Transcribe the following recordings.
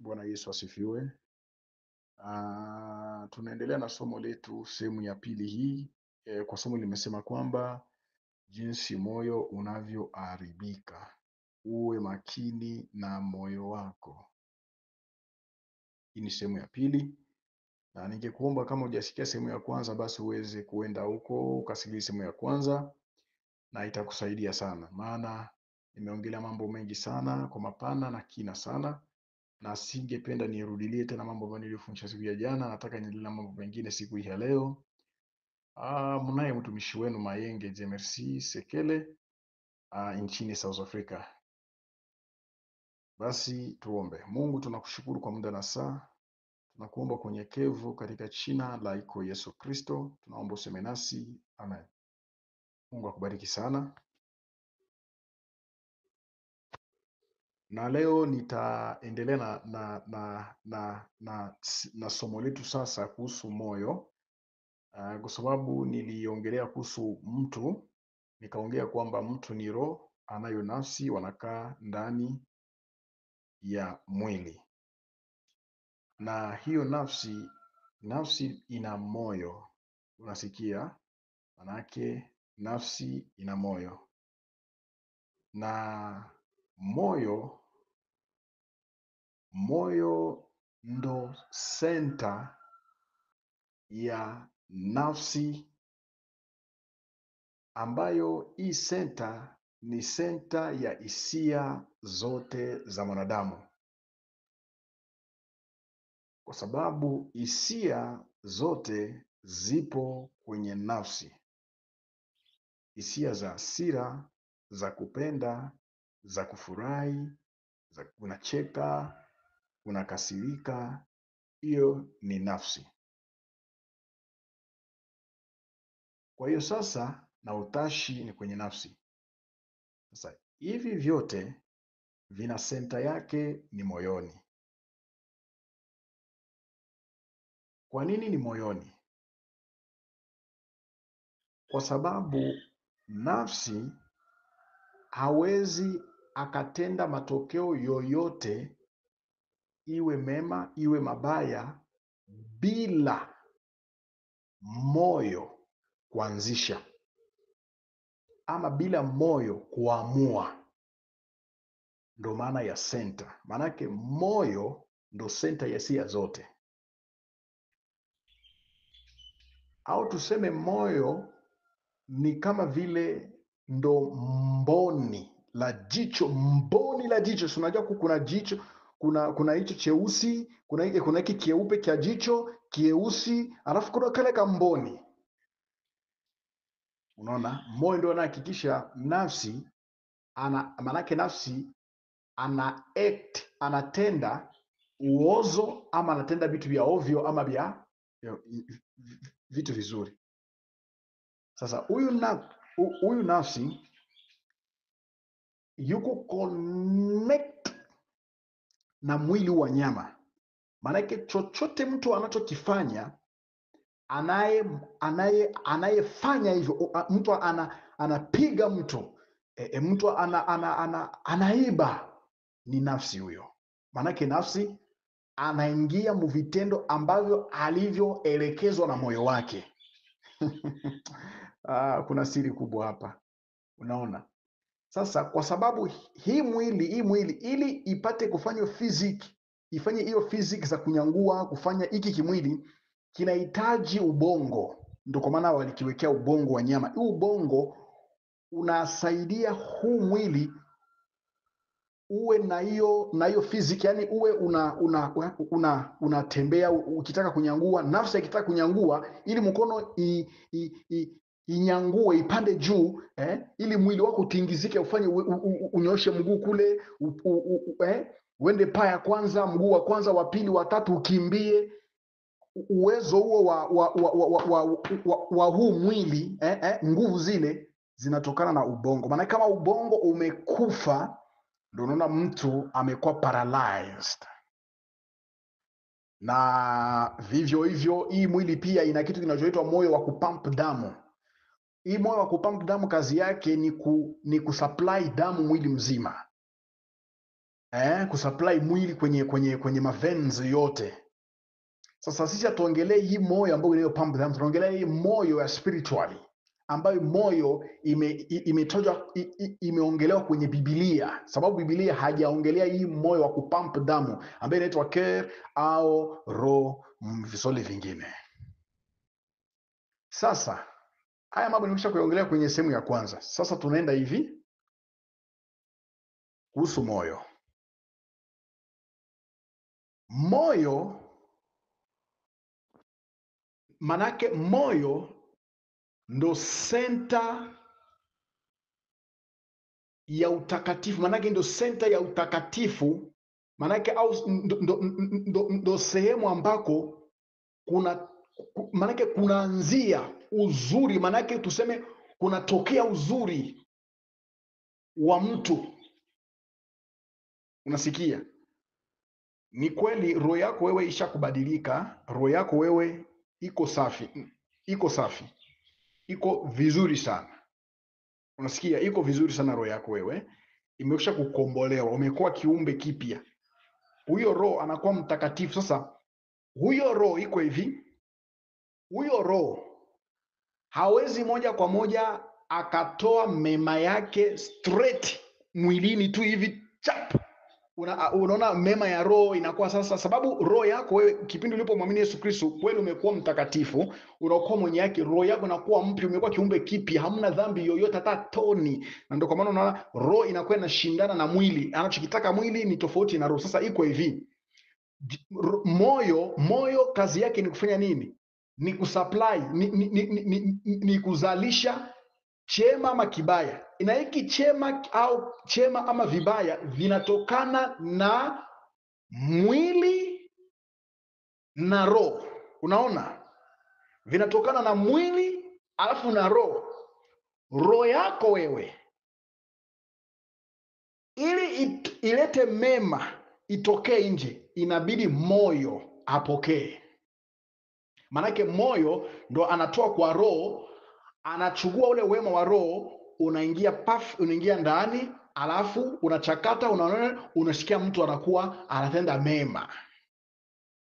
Bwana Yesu asifiwe. Tunaendelea na somo letu sehemu ya pili hii. Kwa somo limesema kwamba jinsi moyo unavyoharibika. Uwe makini na moyo wako. Hii ni sehemu ya pili. Na ningekuomba kama hujasikia sehemu ya kwanza basi uweze kuenda huko ukasikiliza sehemu ya kwanza na itakusaidia sana. Maana nimeongelea mambo mengi sana kwa mapana na kina sana. Na singependa nirudilie tena mambo ambayo nilifundisha siku ya jana. Nataka niendelee na mambo mengine siku hii ya leo. Mnaye mtumishi wenu Mayenge Jemersi Sekele nchini South Africa. Basi tuombe. Mungu, tunakushukuru kwa muda na saa. Tunakuomba kwa unyenyekevu katika jina la iko Yesu Kristo. Tunaomba useme nasi. Amen. Mungu akubariki sana. Na leo nitaendelea na somo letu sasa kuhusu moyo. Kwa sababu niliongelea kuhusu mtu, nikaongea kwamba mtu ni roho, anayo nafsi, wanakaa ndani ya mwili. Na hiyo nafsi ina moyo. Unasikia? Manake nafsi ina moyo. Na moyo ndo center ya nafsi, ambayo hii center ni center ya hisia zote za mwanadamu, kwa sababu hisia zote zipo kwenye nafsi. Hisia za hasira, za kupenda, za kufurahi, za unacheka, unakasirika, hiyo ni nafsi. Kwa hiyo sasa, na utashi ni kwenye nafsi. Sasa hivi vyote vina senta yake ni moyoni. Kwa nini ni moyoni? Kwa sababu nafsi hawezi akatenda matokeo yoyote, iwe mema iwe mabaya, bila moyo kuanzisha ama bila moyo kuamua. Ndo maana ya senta. Maanake moyo ndo senta ya hisia zote, au tuseme moyo ni kama vile ndo mboni la jicho. Mboni la jicho, si unajua kuna jicho, kuna hicho cheusi, kuna hiki kieupe kia jicho kieusi, alafu kuna kale ka mboni. Unaona, moyo ndio anahakikisha nafsi manake nafsi ana act, anatenda uozo ama anatenda vitu vya ovyo ama vya vitu vizuri. Sasa huyu nafsi yuko connect na mwili wa nyama. Maanake chochote mtu anachokifanya, anayefanya hivyo, mtu anapiga mtu, mtu anaiba, ni nafsi huyo. Maanake nafsi anaingia mvitendo ambavyo alivyoelekezwa na moyo wake. Kuna siri kubwa hapa, unaona. Sasa kwa sababu hii mwili ili ipate kufanywa ifanye hiyo physics za kunyangua, kufanya hiki kimwili kinahitaji ubongo. Ndio kwa maana walikiwekea ubongo wa nyama. Huu ubongo unasaidia huu mwili uwe na hiyo physics, yani uwe unatembea ukitaka kunyangua, nafsi ikitaka kunyangua, ili mkono inyangue ipande juu, ili mwili wako utingizike, ufanye unyoshe mguu kule, uende paa ya kwanza, mguu wa kwanza, wa pili, wa tatu, ukimbie. Uwezo huo wa huu mwili, nguvu zile zinatokana na ubongo. Maana kama ubongo umekufa, ndio unaona mtu amekuwa paralyzed. Na vivyo hivyo hii mwili pia ina kitu kinachoitwa moyo wa kupump damu. Hii moyo wa kupump damu kazi yake ni kusupply damu mwili mzima. kusupply mwili kwenye maveins yote. Sasa sisi hatuongelee hii moyo ambayo inayo pump damu, tunaongelea hii moyo ya spiritually, ambayo moyo imetajwa imeongelewa kwenye Biblia, sababu Biblia hajaongelea hii moyo wa kupump damu ambayo inaitwa cœur au roho, visole vingine. Sasa haya mambo nimesha kuongelea kwenye sehemu ya kwanza. Sasa tunaenda hivi kuhusu moyo. Moyo manake moyo ndo senta ya utakatifu, manake ndo senta ya utakatifu, manake au ndo sehemu ambako manake kunaanzia uzuri, manake tuseme kunatokea uzuri wa mtu. Unasikia? Ni kweli roho yako wewe ishakubadilika, roho yako wewe iko safi, iko vizuri sana. Unasikia? Iko vizuri sana roho yako wewe, imekwisha kukombolewa, umekuwa kiumbe kipya. Huyo roho anakuwa mtakatifu. Sasa huyo roho iko hivi, huyo roho hawezi moja kwa moja akatoa mema yake straight mwilini tu hivi chap. Unaona mema ya roho inakuwa sasa, sababu roho yako wewe kipindi ulipomwamini Yesu Kristo kweli umekuwa mtakatifu, unakuwa mwenye yake, roho yako inakuwa mpya, umekuwa kiumbe kipya, hamna dhambi yoyote hata toni. Na ndio kwa maana unaona roho inakuwa inashindana na mwili, anachokitaka mwili ni tofauti na roho. Sasa iko hivi, moyo kazi yake ni kufanya nini? Ni kusupply, ni kuzalisha chema ama kibaya. Na hiki chema ama vibaya vinatokana na mwili na roho. Unaona, vinatokana na mwili alafu na roho. Roho yako wewe ili ilete mema itokee nje, inabidi moyo apokee. Manake moyo ndo anatoa kwa roho, anachukua ule wema wa roho, unaingia ndani, alafu unachakata, unaona, unasikia mtu anakuwa anatenda mema.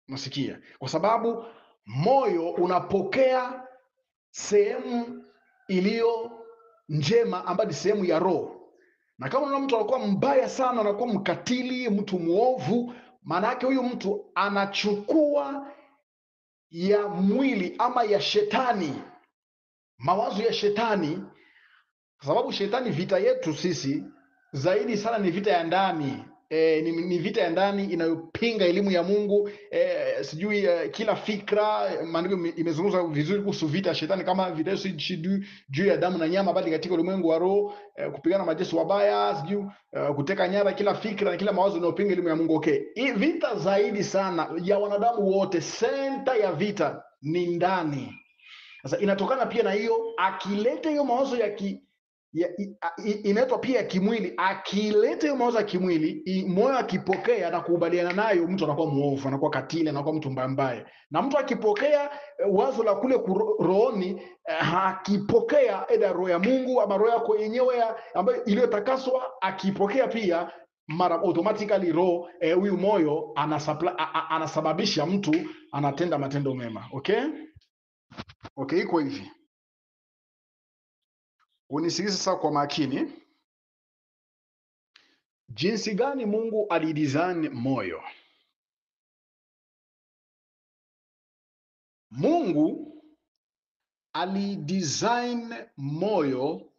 Unasikia? Kwa sababu moyo unapokea sehemu iliyo njema ambayo ni sehemu ya roho. Na kama unaona mtu anakuwa mbaya sana, anakuwa mkatili, mtu muovu, maana yake huyu mtu anachukua ya mwili ama ya shetani, mawazo ya shetani. Kwa sababu shetani, vita yetu sisi zaidi sana ni vita ya ndani. Ni vita ya ndani inayopinga elimu ya Mungu. Kila fikra, maandiko imezungumza vizuri kuhusu vita ya shetani, kama vita yetu si juu ya damu na nyama, bali katika ulimwengu wa roho, kupigana majeshi wabaya, kuteka nyara kila fikra na kila mawazo inayopinga elimu ya Mungu. Okay, hii vita zaidi sana ya wanadamu wote, senta ya vita ni ndani. Sasa inatokana pia na hiyo, akileta hiyo mawazo inaitwa pia kimwili. Akileta hiyo mawazo ya kimwili, moyo akipokea na kukubaliana nayo, mtu anakuwa muovu, anakuwa katili, anakuwa mtu mbaya. Na mtu akipokea wazo la kule rohoni, akipokea eda roho ya Mungu ama roho yako yenyewe ambayo iliyotakaswa, akipokea pia mara automatically roho huyu moyo anasababisha mtu anatenda matendo mema. Okay, iko hivi. Unisikilize sasa kwa makini. Jinsi gani Mungu alidesign moyo? Mungu alidesign moyo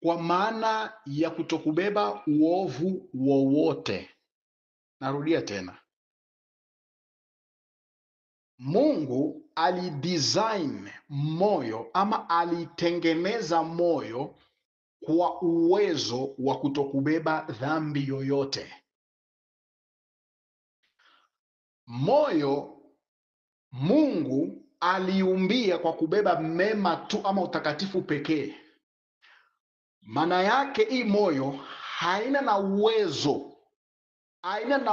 kwa maana ya kutokubeba uovu wowote. Narudia tena. Mungu alidesign moyo ama alitengeneza moyo kwa uwezo wa kutokubeba dhambi yoyote. Moyo Mungu aliumbia kwa kubeba mema tu ama utakatifu pekee. Maana yake hii moyo haina na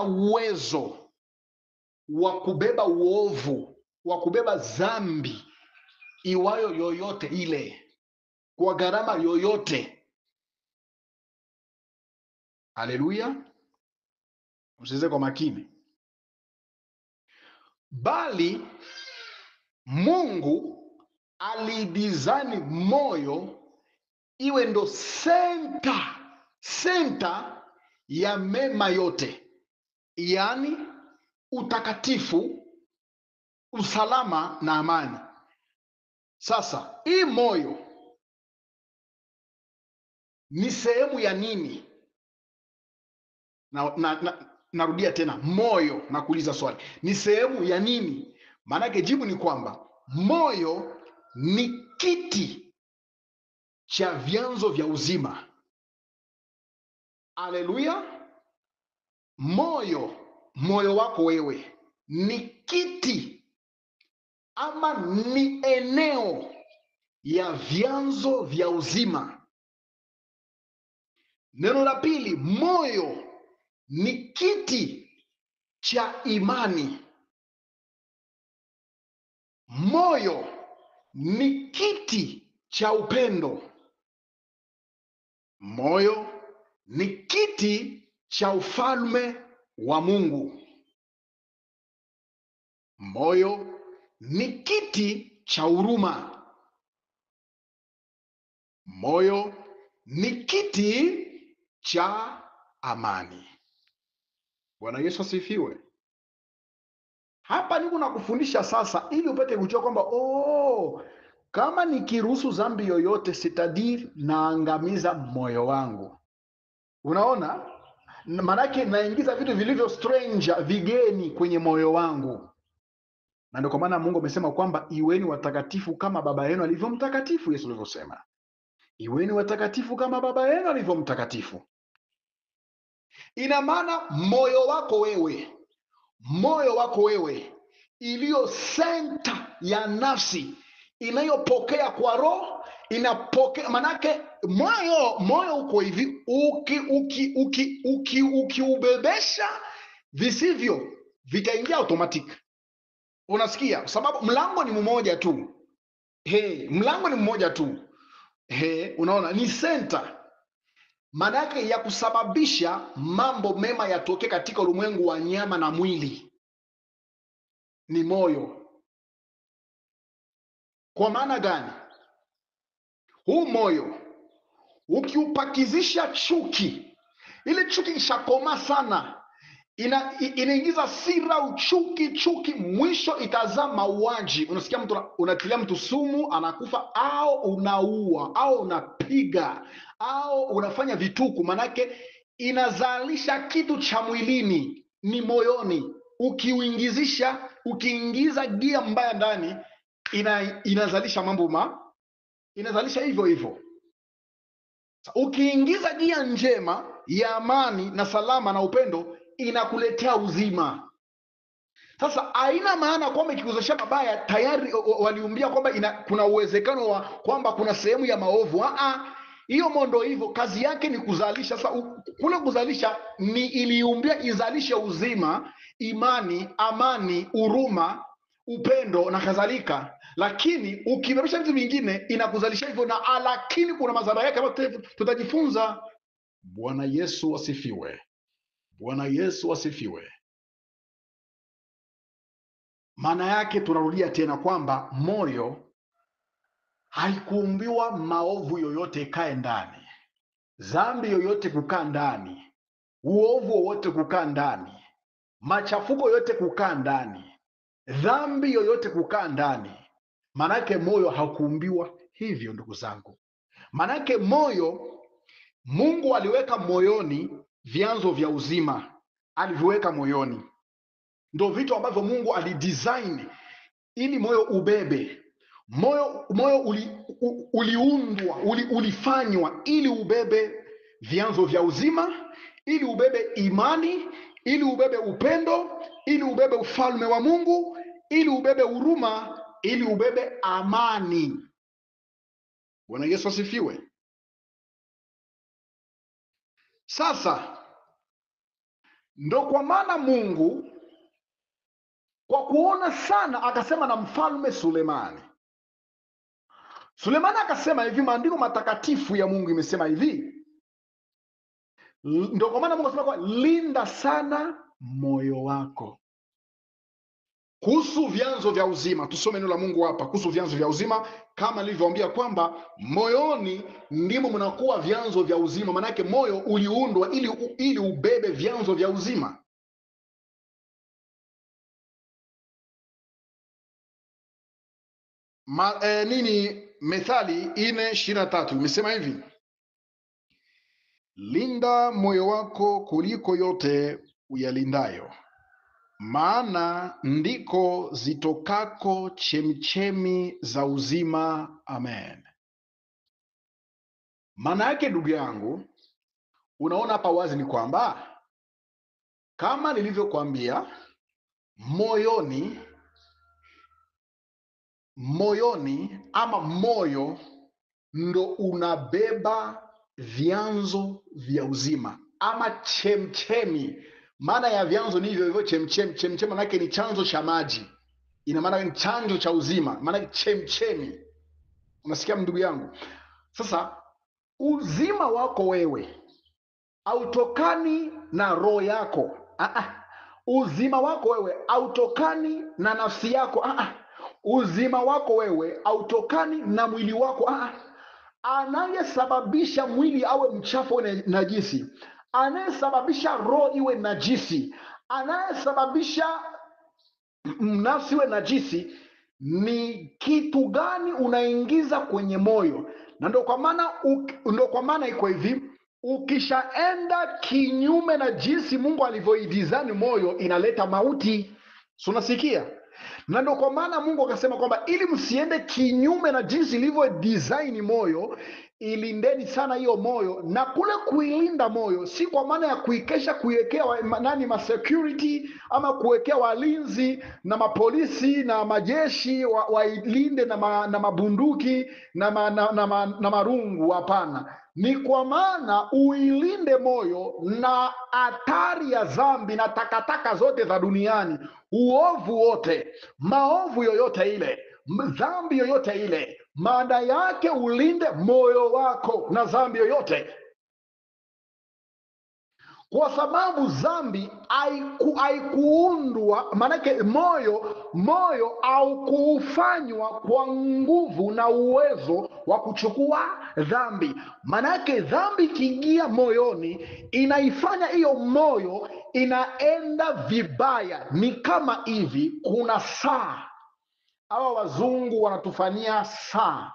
uwezo wa kubeba uovu, wa kubeba dhambi iwayo yoyote ile, kwa gharama yoyote. Haleluya, msikize kwa makini. Bali Mungu alidesign moyo iwe ndo senta ya mema yote, yaani utakatifu, usalama na amani. Sasa hii moyo ni sehemu ya nini? Narudia tena, moyo, na kuuliza swali, ni sehemu ya nini? Maanake jibu ni kwamba moyo ni kiti cha vyanzo vya uzima. Haleluya! Moyo wako wewe ni kiti ama ni eneo ya vyanzo vya uzima. Neno la pili, moyo ni kiti cha imani. Moyo ni kiti cha upendo. Moyo ni kiti cha ufalme wa Mungu. Moyo ni kiti cha huruma. Moyo ni kiti cha amani. Bwana Yesu asifiwe. Hapa niko nakufundisha sasa ili upate kujua kwamba kama nikiruhusu dhambi yoyote sitadiri naangamiza moyo wangu. Unaona? Maanake naingiza vitu vilivyo stranger, vigeni kwenye moyo wangu. Na ndio kwa maana Mungu amesema kwamba iweni watakatifu kama baba yenu alivyo mtakatifu. Yesu alivyosema, iweni watakatifu kama baba yenu alivyo mtakatifu. Ina maana moyo wako wewe iliyo senta ya nafsi inayopokea kwa roho, inapokea. Manake moyo uko hivi, ukiubebesha visivyo vitaingia automatic. Unasikia? Sababu mlango ni mmoja tu. Mlango ni mmoja tu. Unaona, ni senta. Manake ya kusababisha mambo mema yatokee katika ulimwengu wa nyama na mwili ni moyo. Kwa maana gani? Huu moyo ukiupakizisha chuki, ile chuki ishakoma sana, inaingiza sira, chuki, mwisho itazaa mauaji. Unasikia mtu unatilia mtu sumu anakufa, au unaua au unapiga au unafanya vituku, manake inazalisha kitu cha mwilini, ni moyoni. Ukiingiza gia mbaya ndani, inazalisha mambo inazalisha hivyo hivyo. Ukiingiza gia njema ya amani na salama na upendo, inakuletea uzima. Sasa haina maana kwamba ikikuzalisha mabaya tayari waliumbia kwamba kuna uwezekano wa kwamba kuna sehemu ya maovu. Hiyo mondo hivyo, kazi yake ni kuzalisha. Sasa kule kuzalisha ni iliumbia izalishe uzima, imani, amani, huruma, upendo na kadhalika. Lakini ukibebesha vitu vingine inakuzalisha hivyo, lakini kuna madhara yake ambayo tutajifunza. Bwana Yesu asifiwe. Bwana Yesu asifiwe. Maana yake tunarudia tena kwamba moyo haikuumbiwa maovu yoyote ikae ndani, dhambi yoyote kukaa ndani, uovu wowote kukaa ndani, machafuko yote kukaa ndani, dhambi yoyote kukaa ndani. Maana yake moyo hakuumbiwa hivyo, ndugu zangu. Maana yake moyo, Mungu aliweka moyoni vyanzo vya uzima, aliviweka moyoni. Ndio vitu ambavyo Mungu alidesign ili moyo ubebe. Moyo uliundwa, ulifanywa ili ubebe vyanzo vya uzima, ili ubebe imani, ili ubebe upendo, ili ubebe ufalme wa Mungu, ili ubebe huruma, ili ubebe amani. Bwana Yesu asifiwe. Sasa ndo kwa maana Mungu kwa kuona sana akasema na mfalme Sulemani. Sulemani akasema hivi, maandiko matakatifu ya Mungu imesema hivi: Ndio kwa maana Mungu anasema kwa linda sana moyo wako. Kuhusu vyanzo vya uzima, tusome neno la Mungu hapa kuhusu vyanzo vya uzima, kama nilivyowaambia kwamba moyoni ndimo mnakuwa vyanzo vya uzima. Maanake moyo uliundwa ili ubebe vyanzo vya uzima. Methali 4:23 imesema hivi: linda moyo wako kuliko yote uyalindayo, maana ndiko zitokako chemchemi za uzima. Amen. Maana yake ndugu yangu, unaona hapa wazi ni kwamba kama nilivyokuambia, moyoni ama moyo ndo unabeba vyanzo vya uzima ama chemchemi. Maana ya vyanzo ni hivyo hivyo, chemchemi. Chemchemi maana yake ni chanzo cha maji, ina maana ni chanzo cha uzima, maana chemchemi. Unasikia ndugu yangu? Sasa uzima wako wewe hautokani na roho yako. Uzima wako wewe hautokani na nafsi yako. Uzima wako wewe hautokani na mwili wako. Anayesababisha mwili awe mchafu na najisi, anayesababisha roho iwe najisi, anayesababisha nafsi iwe najisi ni kitu gani unaingiza kwenye moyo? Na ndio kwa maana iko hivi, ukishaenda kinyume na jinsi Mungu alivyoidesign moyo, inaleta mauti. Si unasikia? Na ndio kwa maana Mungu akasema kwamba ili msiende kinyume na jinsi ilivyo design moyo, ilindeni sana hiyo moyo. Na kule kuilinda moyo si kwa maana ya kuikesha kuiwekea ma security ama kuwekea walinzi na mapolisi na majeshi wailinde na mabunduki na marungu. Hapana, ni kwa maana uilinde moyo na hatari ya dhambi na takataka zote za duniani, uovu wote, maovu yoyote ile, dhambi yoyote ile. Maana yake ulinde moyo wako na dhambi yoyote, kwa sababu dhambi haikuundwa. Maanake moyo haukufanywa kwa nguvu na uwezo wa kuchukua dhambi. Maanake dhambi ikiingia moyoni, inaifanya hiyo moyo inaenda vibaya. Ni kama hivi, kuna saa, hawa wazungu wanatufanyia saa.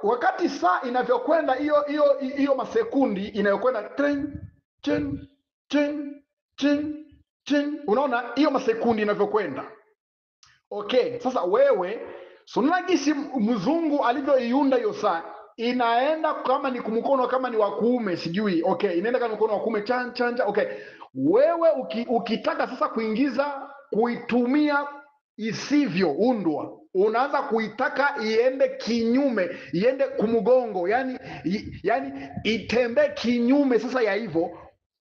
Wakati saa inavyokwenda, hiyo masekundi inayokwenda ting ting ting ting ting, unaona hiyo masekundi inavyokwenda. Okay, sasa wewe sunagisi mzungu alivyoiunda hiyo saa, inaenda kama ni kumkono, kama ni wa kuume sijui. Okay, inaenda kama mkono wa kuume chanja. Okay, wewe ukitaka sasa kuitumia isivyoundwa, unaanza kuitaka iende kinyume, iende kumgongo, yani itembee kinyume. Sasa ya hivyo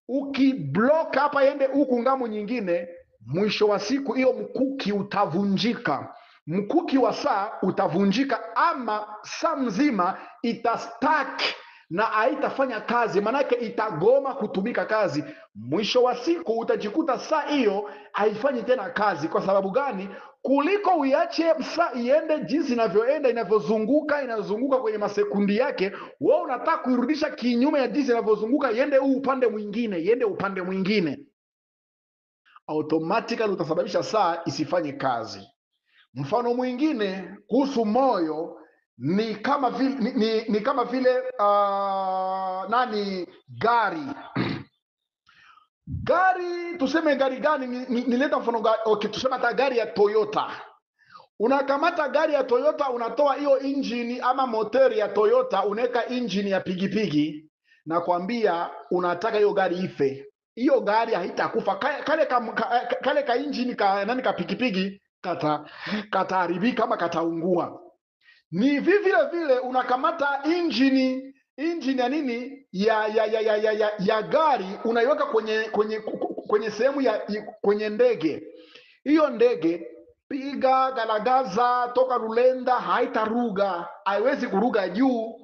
ukiblock hapa iende huku ngamo nyingine, mwisho wa siku hiyo mkuki utavunjika. Mkuki wa saa utavunjika, ama saa mzima itastack na haitafanya kazi, manake itagoma kutumika kazi. Mwisho wa siku utajikuta saa hiyo haifanyi tena kazi. Kwa sababu gani? Kuliko uiache saa iende jinsi inavyoenda, inazunguka kwenye masekundi yake, wewe unataka kuirudisha kinyume ya jinsi inavyozunguka, iende upande mwingine, automatically utasababisha saa isifanye kazi. Mfano mwingine kuhusu moyo ni kama vile gari. Gari, tuseme gari gani? Nileta mfano gari. Okay, tuseme hata gari ya Toyota. Unakamata gari ya Toyota, unatoa hiyo injini ama motori ya Toyota, unaweka injini ya pigipigi, na kwambia unataka hiyo gari ife. Hiyo gari haitakufa. Kale ka injini ka pigipigi kataharibika ama kataungua. Ni vile unakamata injini ya nini ya gari, unaiweka kwenye sehemu kwenye ndege. Hiyo ndege piga galagaza toka Lulenda, haitaruga, haiwezi kuruga juu.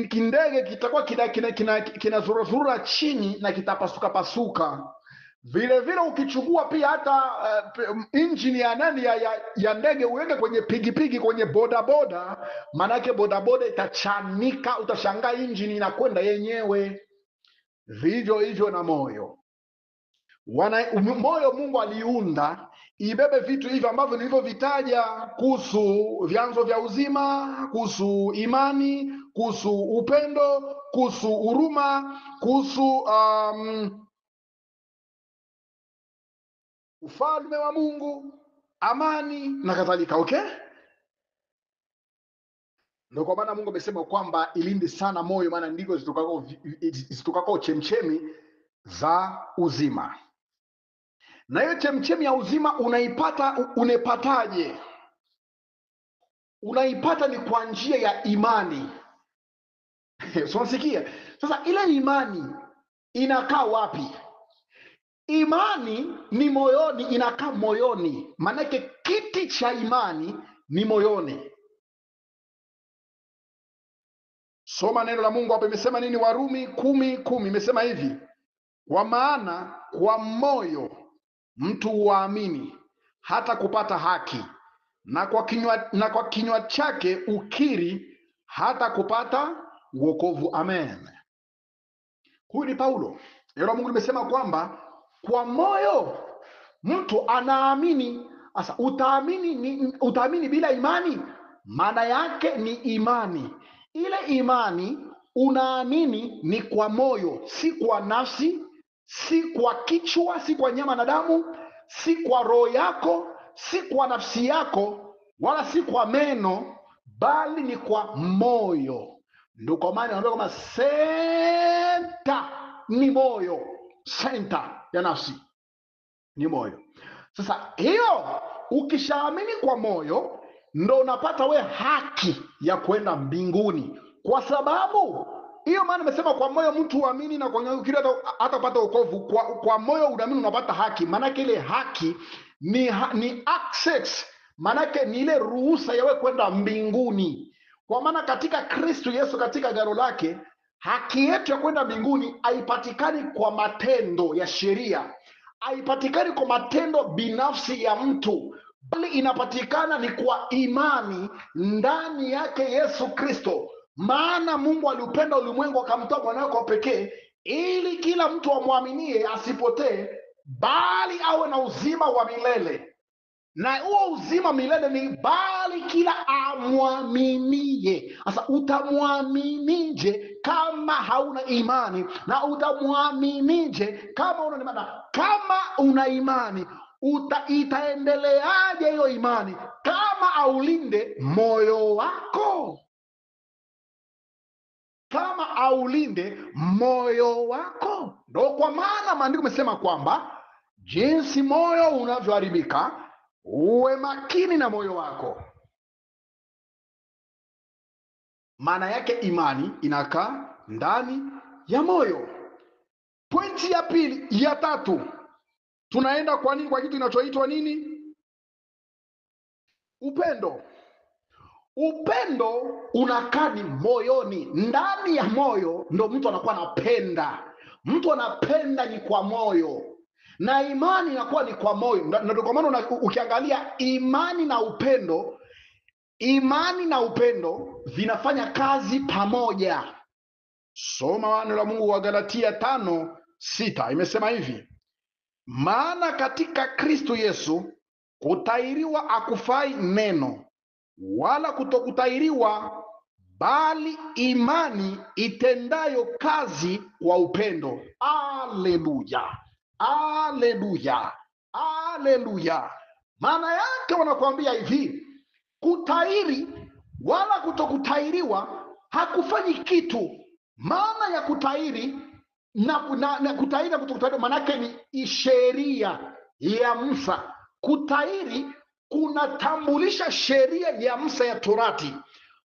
kindege kitakuwa kinazurazura chini na kitapasuka pasuka. Vile vile ukichukua pia hata injini ya nani ya ndege uweke kwenye pigipigi, kwenye bodaboda, manake bodaboda itachanika, utashangaa injini inakwenda yenyewe. Vivyo hivyo na moyo. Moyo Mungu aliunda ibebe vitu hivi ambavyo nilivyovitaja kuhusu vyanzo vya uzima, kuhusu imani, kuhusu upendo, kuhusu huruma, kuhusu ufalme wa Mungu, amani na kadhalika. Okay, ndio kwa maana Mungu amesema kwamba ilinde sana moyo, maana ndiko zitokako chemchemi za uzima. Na hiyo chemchemi ya uzima unaipataje? Unaipata ni kwa njia ya imani. So unasikia? Sasa ile imani inakaa wapi? Imani ni moyoni, inakaa moyoni. Maanake kiti cha imani ni moyoni. Soma neno la Mungu hapo, imesema nini? Warumi 10:10 imesema hivi: kwa maana kwa moyo mtu huamini hata kupata haki, na kwa kinywa chake ukiri hata kupata wokovu. Amen. Huyu ni Paulo. Neno la Mungu limesema kwamba kwa moyo mtu anaamini. Sasa utaamini bila imani? Maana yake ni imani. Ile imani unaamini ni kwa moyo, si kwa nafsi, si kwa kichwa, si kwa nyama na damu, si kwa roho yako, si kwa nafsi yako, wala si kwa meno, bali ni kwa moyo. Ndio kwa maana anaambia kama senta ni moyo, senta ya nafsi ni moyo. Sasa hiyo ukishaamini kwa moyo, ndo unapata we haki ya kwenda mbinguni, kwa sababu hiyo maana nimesema kwa moyo mtu uamini na kwa ukiri hata kupata wokovu. Kwa moyo unaamini unapata haki, maanake ile haki ni access, maanake ni ile ruhusa yawe kwenda mbinguni. Kwa maana katika Kristo Yesu, katika agano lake, haki yetu ya kwenda mbinguni haipatikani kwa matendo ya sheria, haipatikani kwa matendo binafsi ya mtu, bali inapatikana ni kwa imani ndani yake Yesu Kristo. Maana Mungu aliupenda ulimwengu akamtoa mwanawe wa pekee, ili kila mtu amwaminie asipotee, bali awe na uzima wa milele. Na huo uzima milele ni bali kila amwaminie. Sasa utamwaminije kama hauna imani? Na utamwaminije kama una imani? Kama una imani, itaendeleaje hiyo imani kama aulinde moyo wako? Kama aulinde moyo wako. Ndio kwa maana maandiko yamesema kwamba jinsi moyo unavyoharibika, uwe makini na moyo wako. Maana yake imani inakaa ndani ya moyo. Pointi ya pili, ya tatu, tunaenda kwa nini? Kwa kitu kinachoitwa nini? Upendo. Upendo unakaa ni moyoni, ndani ya moyo ndo mtu anakuwa anapenda. Mtu anapenda ni kwa moyo, na imani inakuwa ni kwa moyo. Ndio kwa maana ukiangalia imani na upendo vinafanya kazi pamoja. Soma neno la Mungu wa Galatia 5:6 imesema hivi: maana katika Kristo Yesu kutahiriwa akufai neno, wala kutokutahiriwa, bali imani itendayo kazi kwa upendo. Aleluya, aleluya, aleluya. Maana yake wanakuambia hivi, kutahiri wala kutokutahiriwa hakufanyi kitu. Maana ya kutahiri na kutahiri na kutokutahiriwa maanake ni sheria ya Musa. Kutahiri kunatambulisha sheria ya Musa ya Torati.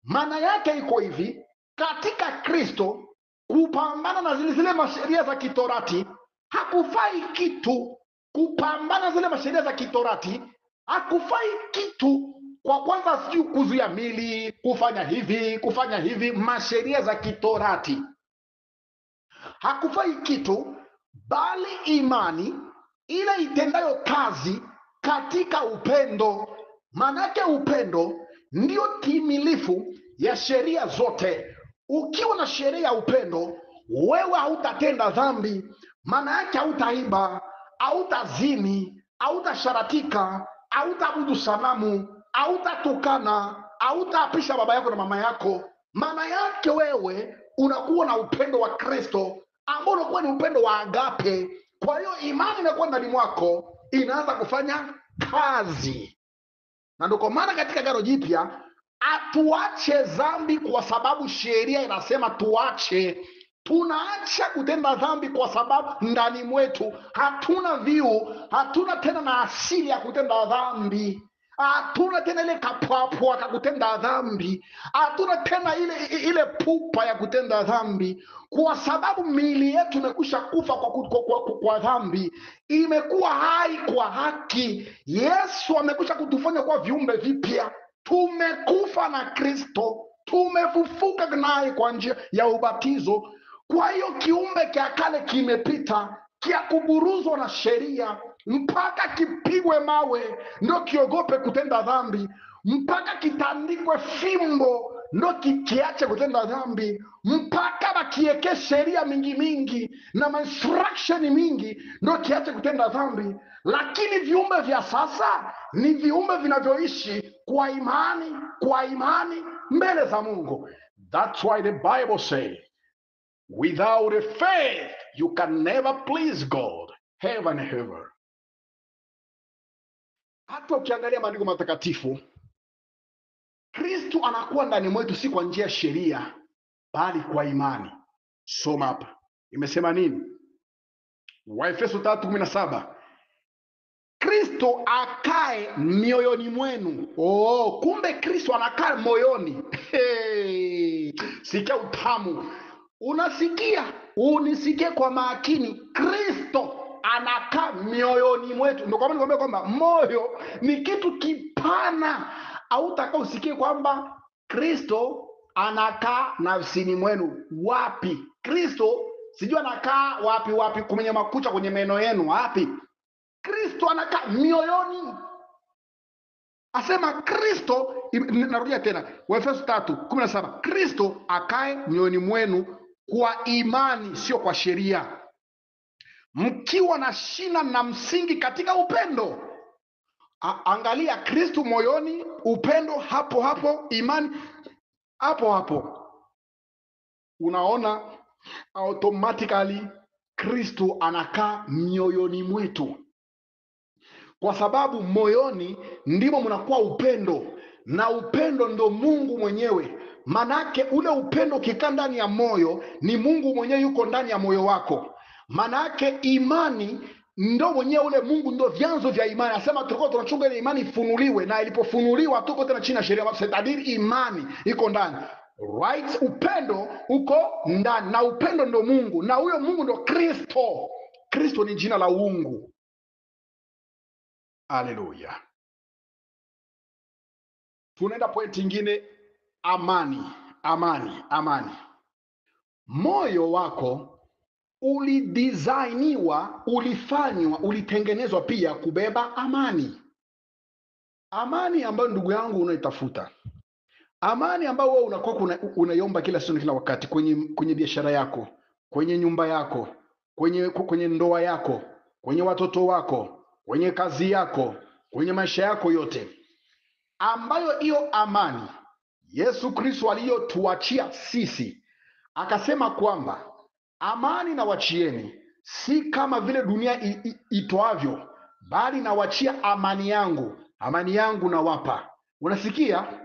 Maana yake iko hivi, katika Kristo kupambana na zile masheria za kitorati hakufai kitu. Kupambana zile masheria za kitorati hakufai kitu. Kwa kwanza sijui kuzuia mili, kufanya hivi, masheria za kitorati. Hakufai kitu, bali imani ile itendayo kazi katika upendo. Manake upendo ndio timilifu ya sheria zote. Ukiwa na sheria ya upendo, wewe hautatenda dhambi. Maana yake hautaiba, hautazini, hautasharatika, hautaabudu sanamu, hautatukana, hautaapisha baba yako na mama yako. Maana yake wewe unakuwa na upendo wa Kristo ambao unakuwa ni upendo wa agape. Kwa hiyo imani inakuwa ndani mwako, inaanza kufanya kazi. Na ndio kwa maana katika Agano Jipya atuache dhambi kwa sababu sheria inasema tuache. Tunaacha kutenda dhambi kwa sababu ndani mwetu hatuna viu, hatuna tena na asili ya kutenda dhambi. Hatuna tena ile kapapwa ya kutenda dhambi. Hatuna tena ile pupa ya kutenda dhambi, kwa sababu miili yetu imekwisha kufa kwa dhambi, imekuwa hai kwa haki. Yesu amekwisha kutufanya kwa viumbe vipya. Tumekufa na Kristo, tumefufuka naye kwa njia ya ubatizo. Kwa hiyo kiumbe kia kale kimepita, kia kuburuzwa na sheria, mpaka kipigwe mawe ndo kiogope kutenda dhambi, mpaka kitandikwe fimbo ndo kiache kutenda dhambi, mpaka bakieke sheria mingi na instruction mingi ndo kiache kutenda dhambi. Lakini viumbe vya sasa ni viumbe vinavyoishi kwa imani mbele za Mungu. That's why the Bible says, without a faith you can never please God, heaven and ever. Hata ukiangalia maandiko matakatifu, Kristo anakuwa ndani mwetu si kwa njia ya sheria, bali kwa imani. Soma hapa imesema nini? Waefeso 3:17, Kristo akae mioyoni mwenu. Kumbe Kristo anakaa moyoni. Sikia utamu. Unasikia? Unisikie kwa makini. Kristo anakaa mioyoni mwetu. Ndio kwa maana nikwambia kwamba moyo ni kitu kipana. Hautaka usikie kwamba Kristo anakaa nafsini mwenu. Wapi? Kristo sijui anakaa wapi, kwenye makucha, kwenye meno yenu, wapi? Kristo anakaa mioyoni. Asema Kristo, narudia tena, Waefeso 3:17, Kristo akae mioyoni mwenu kwa imani, sio kwa sheria, mkiwa na shina na msingi katika upendo. Angalia, Kristo moyoni, upendo hapo, imani hapo. Unaona automatically Kristo anakaa mioyoni mwetu, kwa sababu moyoni ndimo mnakuwa upendo, na upendo ndo Mungu mwenyewe. Manake ule upendo ukikaa ndani ya moyo, ni Mungu mwenyewe yuko ndani ya moyo wako. Manake imani ndo mwenyewe ule Mungu, ndo vyanzo vya imani. Anasema tulikuwa tunachunga ile imani ifunuliwe, na ilipofunuliwa tuko tena chini ya sheria, tadiri imani iko ndani. Right? Upendo uko ndani, na upendo ndo Mungu, na huyo Mungu ndo Kristo. Kristo ni jina la uungu. Haleluya. Tunaenda point nyingine, amani. Moyo wako ulidesigniwa, ulifanywa, ulitengenezwa pia kubeba amani. Amani ambayo ndugu yangu unaitafuta, amani ambayo wewe unakuwa unaiomba kila siku, kila wakati, kwenye biashara yako, kwenye nyumba yako, kwenye ndoa yako, kwenye watoto wako, kwenye kazi yako, kwenye maisha yako yote, ambayo hiyo amani Yesu Kristo aliyotuachia sisi, akasema kwamba amani na wachieni, si kama vile dunia itoavyo, bali nawachia amani yangu nawapa. Unasikia?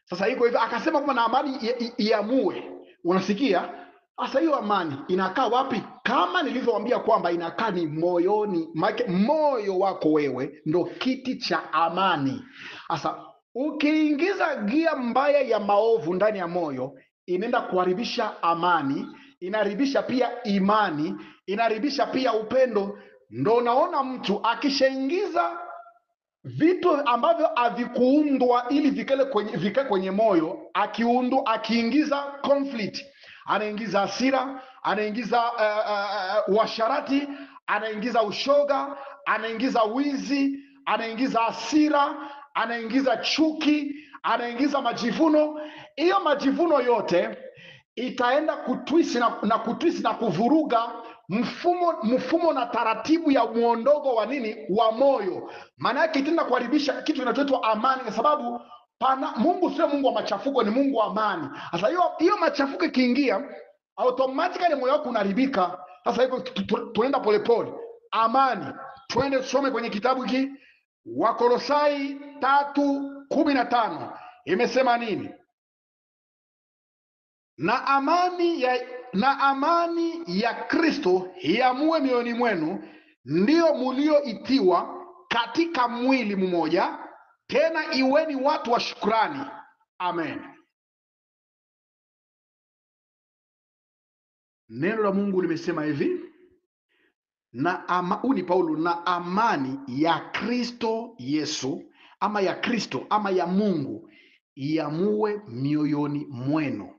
Sasa iko hivi, akasema kwamba na amani iamue. Unasikia? Sasa hiyo amani inakaa wapi? Kama nilivyowaambia kwamba inakaa ni moyoni. Moyo wako wewe ndo kiti cha amani. Sasa ukiingiza gia mbaya ya maovu ndani ya moyo, inaenda kuharibisha amani, inaharibisha pia imani, inaharibisha pia upendo. Ndo unaona mtu akishaingiza vitu ambavyo havikuundwa ili vikae kwenye moyo, akiingiza conflict, anaingiza hasira, anaingiza uasharati, anaingiza ushoga, anaingiza wizi, anaingiza hasira, anaingiza chuki, anaingiza majivuno. Hiyo majivuno yote itaenda kutwisi na kuvuruga mfumo na taratibu ya muondogo wa nini, wa moyo. Maana yake itaenda kuharibisha kitu kinachoitwa amani, kwa sababu Mungu sio Mungu wa machafuko, ni Mungu wa amani. Sasa hiyo machafuko ikiingia, automatically moyo wako unaharibika. Sasa hivyo tunaenda polepole. Amani, twende tusome kwenye kitabu hiki Wakolosai 3:15 imesema nini? Na amani ya Kristo iamue mioyoni mwenu, ndio mulioitiwa katika mwili mmoja, tena iweni watu wa shukrani. Amen. Neno la Mungu limesema hivi, ni Paulo, na amani ya Kristo Yesu, ama ya Kristo ama ya Mungu, iamue mioyoni mwenu.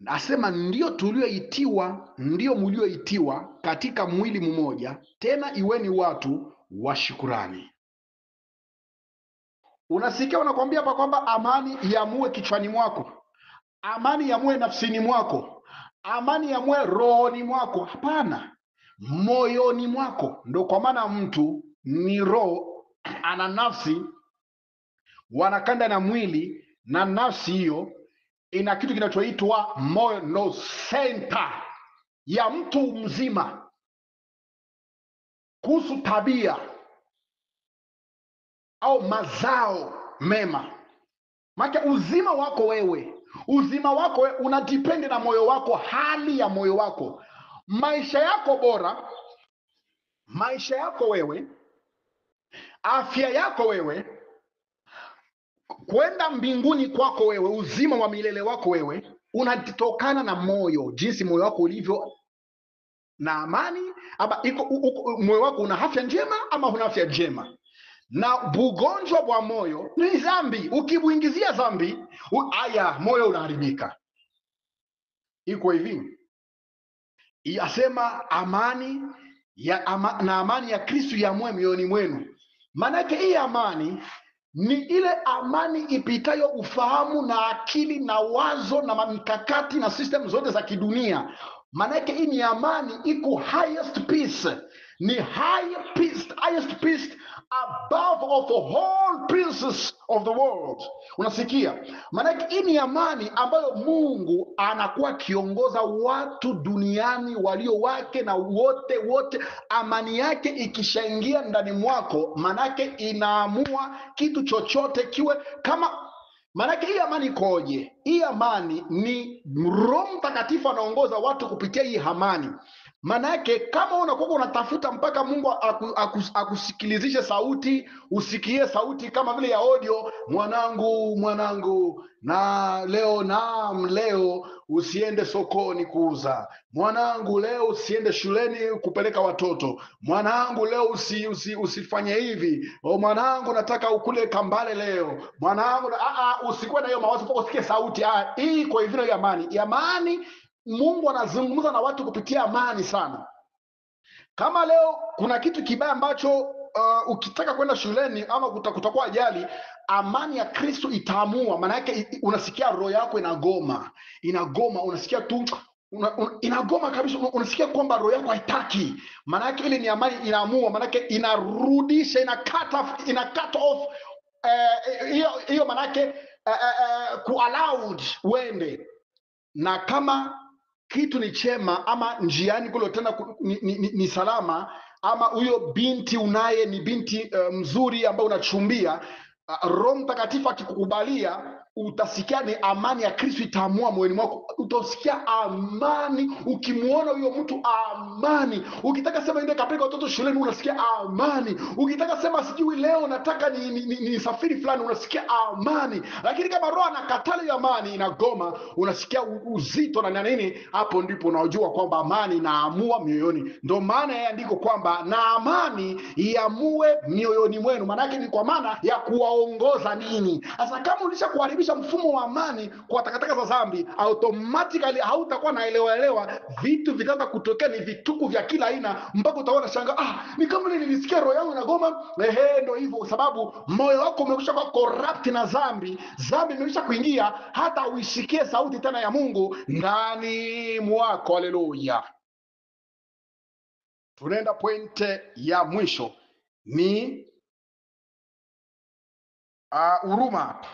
Asema ndio tulioitiwa, ndio mlioitiwa katika mwili mmoja, tena iweni watu wa shukrani. Unasikia unakwambia hapa kwamba amani iamue kichwani mwako, amani iamue nafsini mwako, amani iamue rohoni mwako. Hapana, moyoni mwako. Ndio kwa maana mtu ni roho, ana nafsi, wanakanda na mwili, na nafsi hiyo ina kitu kinachoitwa moyo, no center ya mtu mzima kuhusu tabia au mazao mema. Maana uzima wako wewe unadependi na moyo wako, hali ya moyo wako. Maisha yako bora, maisha yako wewe, afya yako wewe, kwenda mbinguni kwako wewe, uzima wa milele wako wewe, unatokana na moyo, jinsi moyo wako ulivyo na amani, ama moyo wako una afya njema ama una afya njema. Na bugonjwa wa moyo ni dhambi. Ukibuingizia dhambi, moyo unaharibika. Iko hivi, yasema amani na amani ya Kristo iamue mioyoni mwenu. Maanake hii amani ni ile amani ipitayo ufahamu na akili na wazo na mikakati na system zote za kidunia. Maanake hii ni amani iko highest peace, ni highest peace above of the whole princes of the world. Unasikia? Maanake hii ni amani ambayo Mungu anakuwa akiongoza watu duniani walio wake, na wote amani yake ikishaingia ndani mwako, maanake inaamua kitu chochote kiwe kama. Maanake hii amani ikoje? Hii amani ni Roho Mtakatifu anaongoza watu kupitia hii amani. Maanake kama unakuwa unatafuta mpaka Mungu akusikilizishe sauti, usikie sauti kama vile ya audio, mwanangu, na leo usiende sokoni kuuza, mwanangu leo usiende shuleni kupeleka watoto, mwanangu leo usifanye hivi, mwanangu nataka ukule kambale leo, mwanangu usikuwe na hiyo mawazo mpaka usikie sauti. Hii kwa hivyo ya amani, Mungu anazungumza na watu kupitia amani sana. Kama leo kuna kitu kibaya ambacho ukitaka kwenda shuleni ama kutakuwa ajali, amani ya Kristo itaamua. Maana yake unasikia roho yako inagoma, unasikia tu inagoma kabisa, unasikia kwamba roho yako haitaki. Maana yake ile ni amani inaamua, maana yake inarudisha, ina cut off hiyo maana yake allowed uende. Na kama kitu ni chema ama njiani kule tena ni salama, ama huyo binti unaye ni binti mzuri ambaye unachumbia, Roho Mtakatifu akikukubalia, utasikia ni amani ya Kristo itaamua moyoni mwako. Utasikia amani ukimuona huyo mtu, amani. Ukitaka sema ende kapeleka watoto shuleni, unasikia amani. Ukitaka sema sijui leo nataka ni safiri fulani, unasikia amani. Lakini kama roho anakatala hiyo amani, inagoma, unasikia uzito na nini, hapo ndipo unajua kwamba amani inaamua mioyoni. Ndio maana yaandiko kwamba na amani iamue mioyoni mwenu. Maana yake ni kwa maana ya kuwaongoza nini. Sasa kama ulisha kuharibisha mfumo wa amani kwa takataka za dhambi, automatically hautakuwa naelewa, vitu vitaanza kutokea, ni vituko vya kila aina, mpaka utaona shanga, ni kama nilisikia roho yangu inagoma. Ndio hivyo, sababu moyo wako umekwisha kuwa corrupt na dhambi imekwisha kuingia, hata uisikie sauti tena ya Mungu ndani mwako. Haleluya. Tunaenda pointe ya mwisho, ni huruma.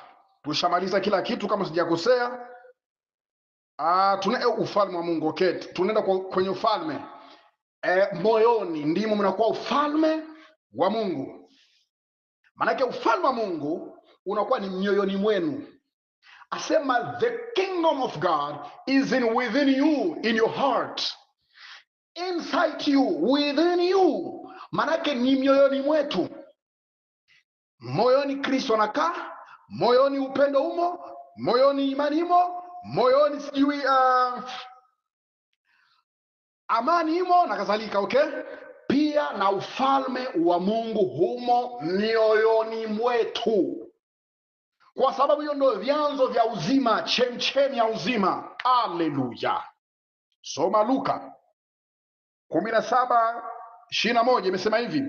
Tushamaliza kila kitu kama sijakosea. Tuna ufalme wa Mungu. Okay, tunaenda kwenye ufalme. Moyoni ndimo mnakuwa ufalme wa Mungu. Maanake ufalme wa Mungu unakuwa ni mioyoni mwenu. Asema the kingdom of God is within you, in your heart, inside you, within you. Maanake ni mioyoni mwetu. Moyoni Kristo anakaa, moyoni upendo umo, moyoni imani imo, moyoni sijui amani imo na kadhalika. Okay, pia na ufalme wa Mungu humo mioyoni mwetu, kwa sababu hiyo ndio vyanzo vya uzima, chemchemi ya uzima. Haleluya. Soma Luka 17:21, imesema hivi: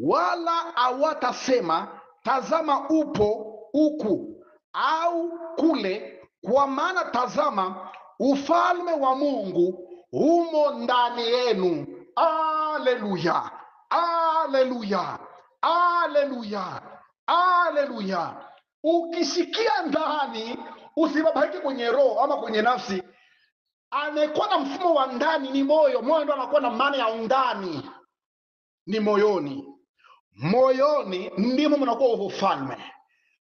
wala hawatasema tazama upo huku au kule, kwa maana tazama ufalme wa Mungu umo ndani yenu. Haleluya, haleluya, haleluya, haleluya. Ukisikia ndani, usibabaike kwenye roho ama kwenye nafsi. Anayekuwa na mfumo wa ndani ni moyo. Moyo ndo anakuwa na maana ya undani, ni moyoni. Moyoni ndimo mnakuwa ufalme.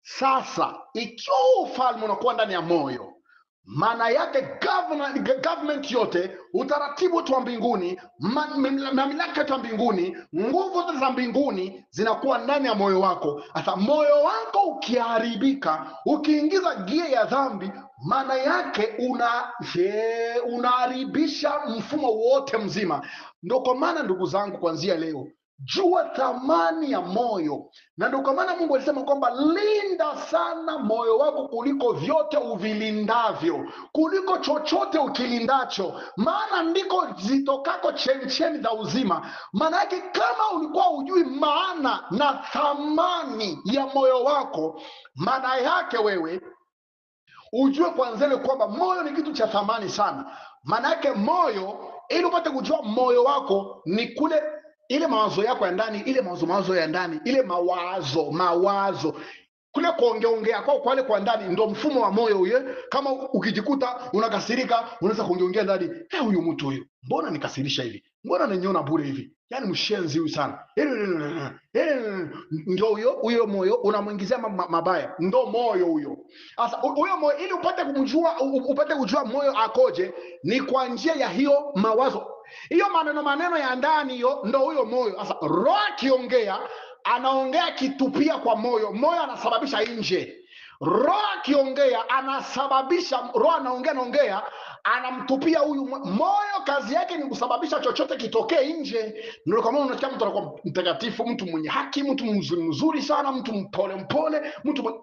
Sasa ikiwa ufalme unakuwa ndani ya moyo, maana yake government yote, utaratibu wote wa mbinguni, mamlaka yote ya mbinguni, nguvu zote za mbinguni zinakuwa ndani ya moyo wako. Sasa moyo wako ukiharibika, ukiingiza gia ya dhambi, maana yake unaharibisha mfumo wote mzima. Ndio kwa maana ndugu zangu, kuanzia leo jua thamani ya moyo, na ndio kwa maana Mungu alisema kwamba linda sana moyo wako kuliko vyote uvilindavyo, kuliko chochote ukilindacho, maana ndiko zitokako chemchemi za uzima. Maana yake kama ulikuwa hujui maana na thamani ya moyo wako, maana yake wewe ujue kwanza ile kwamba moyo ni kitu cha thamani sana. Maana yake moyo, ili upate kujua moyo wako, ni kule ile mawazo yako ya ndani, ile mawazo ya ndani, ile mawazo kule kuongeongea kwa ndani, ndo mfumo wa moyo huyo. Kama ukijikuta unakasirika, unaweza kuongeongea ndani, huyu mtu huyu mbona nikasirisha hivi, mbona ananiona bure hivi, yani mshenzi huyu sana. Ndio huyo moyo unamuingizia mabaya, ndo moyo huyo. Sasa huyo moyo, ili upate kujua moyo akoje, ni kwa njia ya hiyo mawazo, hiyo maneno ya ndani, hiyo ndo huyo moyo. Sasa roho akiongea, anaongea kitupia kwa moyo, moyo anasababisha nje. Roho akiongea anasababisha, roho anaongea anamtupia huyu moyo. Kazi yake ni kusababisha chochote kitokee nje. Ndio kama unasikia mtu anakuwa mtakatifu, mtu mwenye haki, mtu mzuri sana, mtu mpole,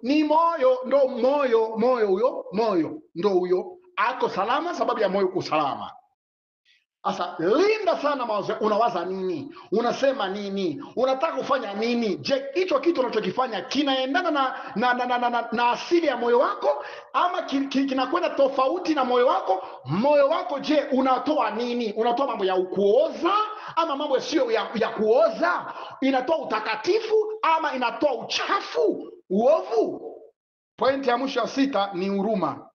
ni moyo. Ndo moyo huyo, moyo ndo huyo ako salama, sababu ya moyo kusalama. Asa linda sana mawazo. Unawaza nini? Unasema nini? Unataka kufanya nini? Je, hicho kitu unachokifanya kinaendana na asili ya moyo wako, ama kinakwenda tofauti na moyo wako? Moyo wako, je, unatoa nini? Unatoa mambo ya kuoza ama mambo sio ya kuoza? Inatoa utakatifu ama inatoa uchafu, uovu? Pointi ya mwisho ya 6 ni huruma.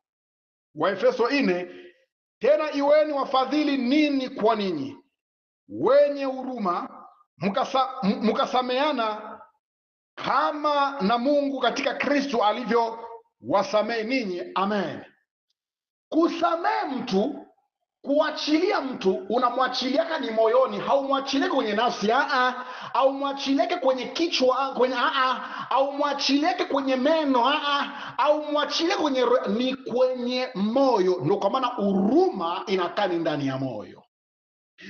Waefeso 4, tena iweni wafadhili ninyi kwa ninyi, wenye huruma, mkasameana kama na Mungu katika Kristo alivyo wasamehe ninyi. Amen. Kusamehe mtu, kuachilia mtu, unamwachiliaka ni moyoni, haumwachilieke kwenye nafsi, haumwachilieke kwenye kichwa, haumwachilieke kwenye meno, haumwachilieke kwenye, ni kwenye moyo. Ndio kwa maana huruma inakaa ni ndani ya moyo,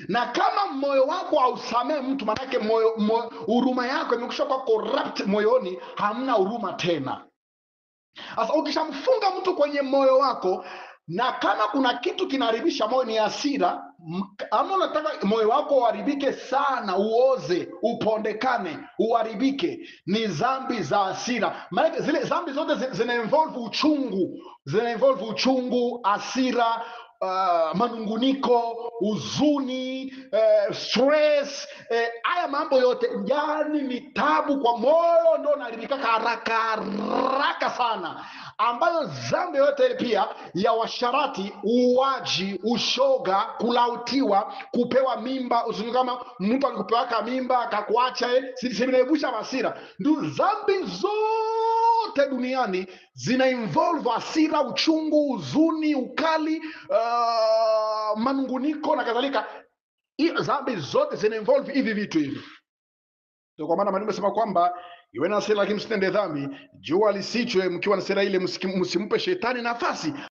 na kama moyo wako hausamehe mtu, maanake huruma yako imekwisha kwa corrupt moyoni, hamna huruma tena. Sasa ukishamfunga mtu kwenye moyo wako, na kama kuna kitu kinaharibisha moyo ni hasira, ama unataka moyo wako uharibike sana, uoze, upondekane, uharibike, ni dhambi za hasira. Maana zile dhambi zote zina involve uchungu, hasira, manunguniko, huzuni, stress, haya mambo yote yani ni tabu kwa moyo, ndio unaharibika haraka sana, ambayo dhambi yote pia ya washarati, uwaji, ushoga, kulautiwa, kupewa mimba. Usijue kama mtu alikupewaka mimba akakuacha, zinaibusha hasira. Ndio dhambi zote duniani zina involve hasira, uchungu, huzuni, ukali, manunguniko na kadhalika. Dhambi zote zina involve hivi vitu hivi. Ndio kwa maana maneno yasema kwamba iwe na hasira lakini msitende dhambi, jua lisichwe mkiwa na hasira ile, msimpe shetani nafasi.